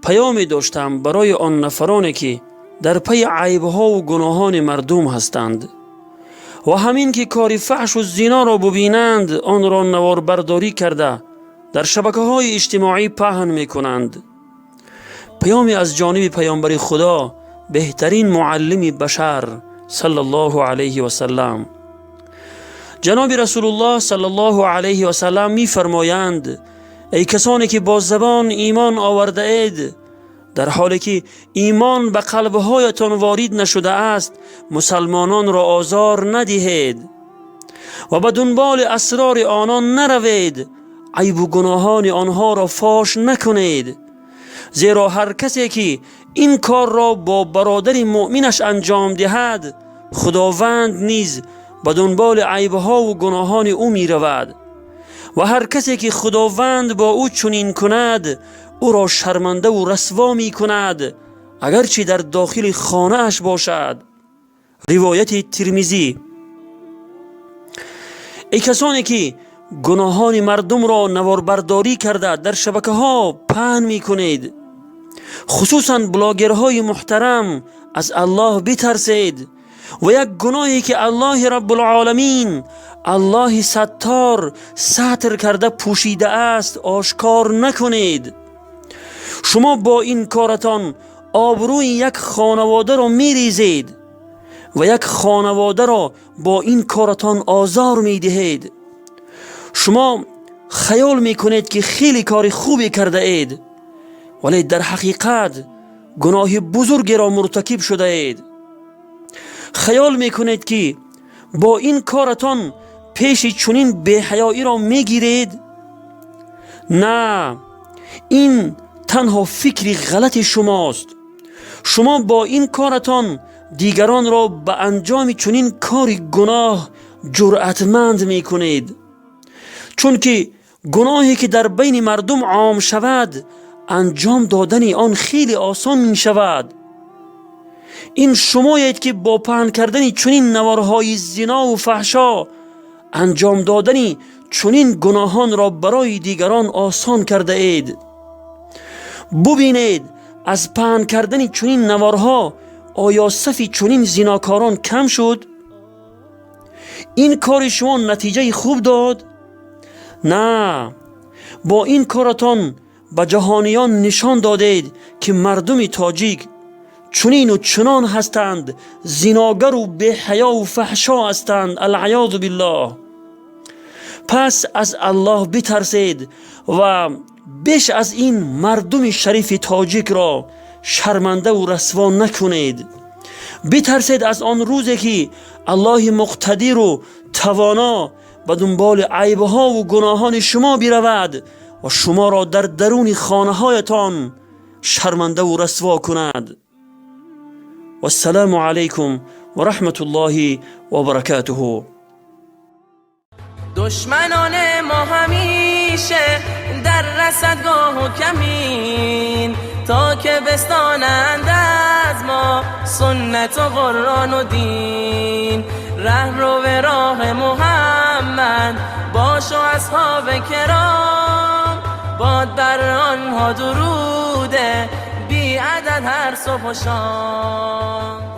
پیامی داشتم برای آن نفرانی که در پی عیبها و گناهان مردم هستند و همین که کار فحش و زنا را ببینند آن را نوار برداری کرده در شبکه‌های اجتماعی پهن می‌کنند. پیامی از جانب پیامبر خدا، بهترین معلم بشر صلی الله علیه و سلم. جناب رسول الله صلی الله علیه و سلم می‌فرمایند: ای کسانی که با زبان ایمان آورده اید، در حالی که ایمان به قلب‌هایتان وارد نشده است مسلمانان را آزار ندهید و به دنبال اسرار آنان نروید، عیب و گناهان آنها را فاش نکنید، زیرا هر کسی که این کار را با برادر مؤمنش انجام دهد خداوند نیز به دنبال عیبها و گناهان او می رود و هر کسی که خداوند با او چنین کند او را شرمنده و رسوا می کند، اگرچه در داخل خانه اش باشد. روایت ترمذی. ای کسانی که گناهان مردم را نواربرداری کرده در شبکه ها پهن می کنید، خصوصا بلاگرهای محترم، از الله بترسید و یک گناهی که الله رب العالمین، الله ستار، ستر کرده پوشیده است آشکار نکنید. شما با این کارتان آبروی یک خانواده را می ریزید و یک خانواده را با این کارتان آزار می دهید. شما خیال می کنید که خیلی کار خوبی کرده اید، ولی در حقیقت گناه بزرگی را مرتکب شده اید. خیال می کنید که با این کارتان پیش چنین بی‌حیایی را می گیرید. نه، این تنها فکر غلط شماست. شما با این کارتان دیگران را به انجام چنین کار گناه جرأتمند می کنید، چون که گناهی که در بین مردم عام شود انجام دادن آن خیلی آسان می شود. این شمایید که با پهن کردن چنین نوارهای زنا و فحشا انجام دادن چنین گناهان را برای دیگران آسان کرده اید. ببینید از پهن کردن چنین نوارها آیا صف چنین زناکاران کم شد؟ این کار شما نتیجه خوب داد؟ نه، با این کارتان به جهانیان نشان دادید که مردم تاجیک چنین و چنان هستند، زناگر و بی‌حیا و فحشا هستند، العیاذ بالله. پس از الله بترسید و بیش از این مردم شریف تاجیک را شرمنده و رسوا نکنید. بترسید از آن روزی که الله مقتدر و توانا به دنبال عیبها و گناهان شما برود و شما را در درون خانه هایتان شرمنده و رسوا کند. و السلام علیکم و رحمت الله و برکاته. دشمنان ما همیشه در رصدگاه و کمین، تا که بستانند از ما سنت و قرآن و دین. ره رو به راه محمد باش و اصحاب کرام، باد بر آنها دروده بی عدد هر صبح و شام.